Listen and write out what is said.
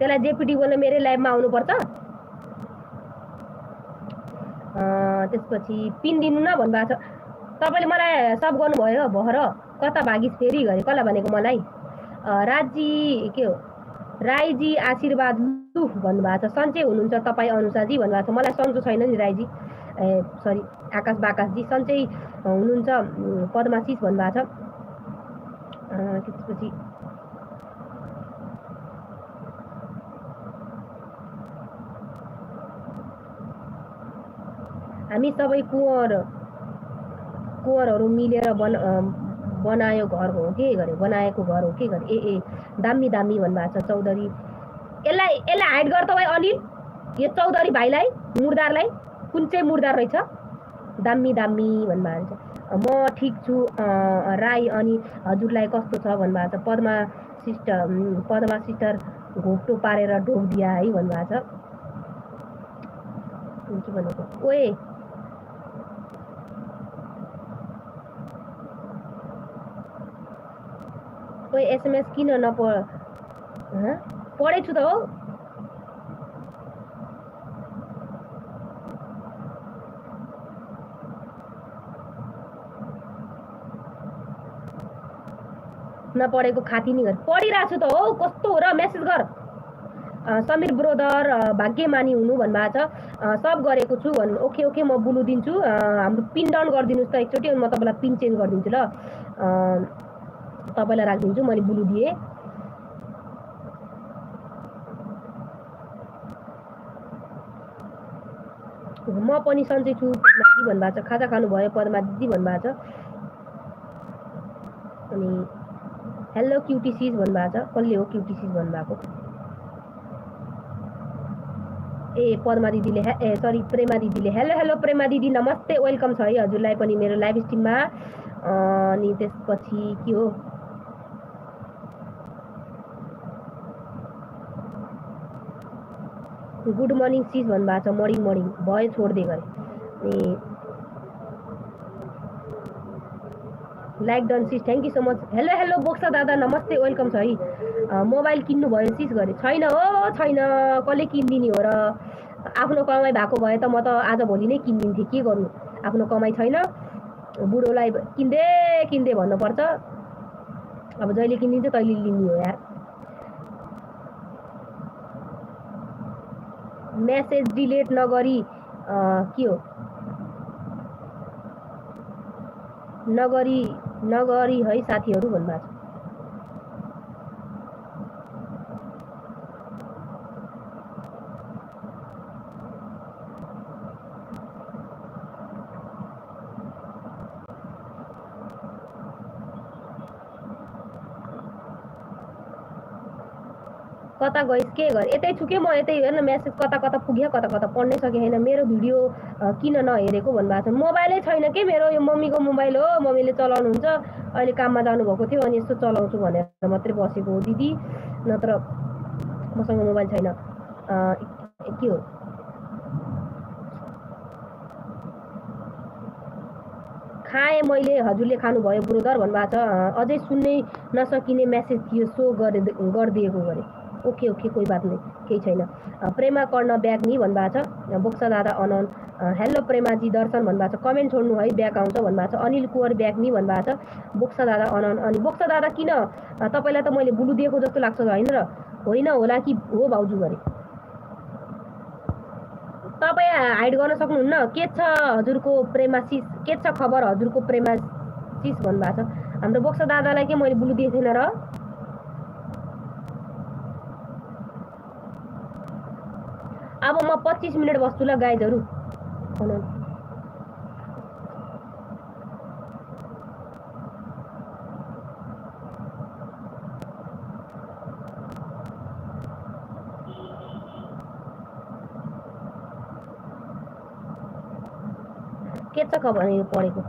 त्यसलाई जेपीटी बोल्न मेरै लाइभमा आउनुपर्छ। त्यसपछि पिन दिनु न भन्नुभएको छ। तपाईँले मलाई सब गर्नुभयो भर कता भागिस फेरि गरे कसलाई भनेको मलाई? राजी के हो राईजी आशीर्वाद लु भन्नुभएको छ। सन्चै हुनुहुन्छ तपाईँ अनुसाजी भन्नुभएको छ। मलाई सन्चो छैन नि राईजी, सरी आकाश बाकाशजी, सन्चै हुनुहुन्छ पद्माशिष भन्नुभएको छ। त्यसपछि हामी सबै कुँवरहरू मिलेर बनायो घर हो के गरे, बनाएको घर हो के गरे। ए दामी दामी भन्नुभएको छ चौधरी। यसलाई हाइड गर तपाईँ अनिल, यो चौधरी भाइलाई मुर्दारलाई। कुन चाहिँ मुर्दार रहेछ? दामी दामी भन्नुभएको छ। म ठिक छु राई, अनि हजुरलाई कस्तो छ भन्नुभएको छ। पद्मा सिस्टर घोप्टो पारेर ढोक दिया है भन्नुभएको छ। के भनेको ओए एसएमएस किन पढेछु त हो। नपढेको खाती नि गर, पढिरहेको छु त हो। कस्तो हो र, मेसेज गर। समीर ब्रोदर भाग्यमानी हुनु भन्नुभएको छ। सब गरेको छु भन्नु। ओके म बुलु दिन्छु। हाम्रो पिन डाउन गरिदिनुहोस् त एकचोटि, अनि म तपाईँलाई पिन चेन्ज गरिदिन्छु ल। तपाईँलाई राखिदिन्छु, मैले बुलु दिएँ। म पनि सन्चै छु पद्माजी भन्नुभएको छ। खाजा खानुभयो पद्मा दिदी भन्नुभएको छ। अनि हेलो क्युटिसिज भन्नुभएको छ। कसले हो क्युटिसिज भन्नुभएको? पद्मा दिदीले सरी प्रेमा दिदीले हेलो प्रेमा दिदी नमस्ते, वेलकम छ है हजुरलाई पनि मेरो लाइभ स्ट्रिममा। अनि त्यसपछि के हो, गुड मर्निङ सिज भन्नुभएको छ। मर्निङ भयो छोड्दै गरे। लाइक डन सिज, thank you so much. Hello बोक्सा दादा नमस्ते, वेलकम छ है। मोबाइल किन्नु भयो सिज गरे? छैन हो, छैन। कसले किनिदिने हो र? आफ्नो कमाइ भएको भए त म त आजभोलि नै किनिदिन्थेँ। के गर्नु, आफ्नो कमाइ छैन। बुढोलाई किन्दे भन्नुपर्छ। अब जहिले किनिदिन्छ तैले लिने हो यार। मेसेज डिलिट नगरी के हो, नगरी है साथीहरू भन्नुभएको छ। कता गइस के गर? यतै छु के म, यतै हेर्न मेसेज कता पुग्यो, कता पढ्नै सके छैन। मेरो भिडियो किन नहेरेको भन्नुभएको छ। मोबाइलै छैन के मेरो, यो मम्मीको मोबाइल हो, मम्मीले चलाउनुहुन्छ। अहिले काममा जानुभएको थियो, अनि यस्तो चलाउँछु भनेर मात्रै बसेको हो दिदी, नत्र मसँग मोबाइल छैन। के हो, खाएँ मैले, हजुरले खानुभयो ब्रोदर भन्नुभएको छ। अझै सुन्नै नसकिने मेसेज थियो, सो गरिदिएको गरे। ओके कोही बात नहीं, केही छैन। प्रेमा कर्ण ब्याग नि भन्नुभएको छ। बोक्सा दादा अनन हेलो प्रेमाजी दर्शन भन्नुभएको छ। कमेन्ट छोड्नु है, ब्याग आउँछ भन्नुभएको छ। अनिल कुवर ब्याग नि भन्नुभएको छ। बोक्सा दादा अनन, अनि बोक्सा दादा किन तपाईँलाई त मैले बुलु दिएको जस्तो लाग्छ होइन र? होइन होला कि हो भाउजू गरे? तपाईँ हाइड गर्न सक्नुहुन्न। के छ हजुरको प्रेमाशिष, के छ खबर हजुरको प्रेमाशिष भन्नुभएको छ। हाम्रो बोक्सा दादालाई के मैले बुलु दिएको थिएन र? अब म 25 मिनट बस्छु ल गाइजहरू। के छ खबर पढेको?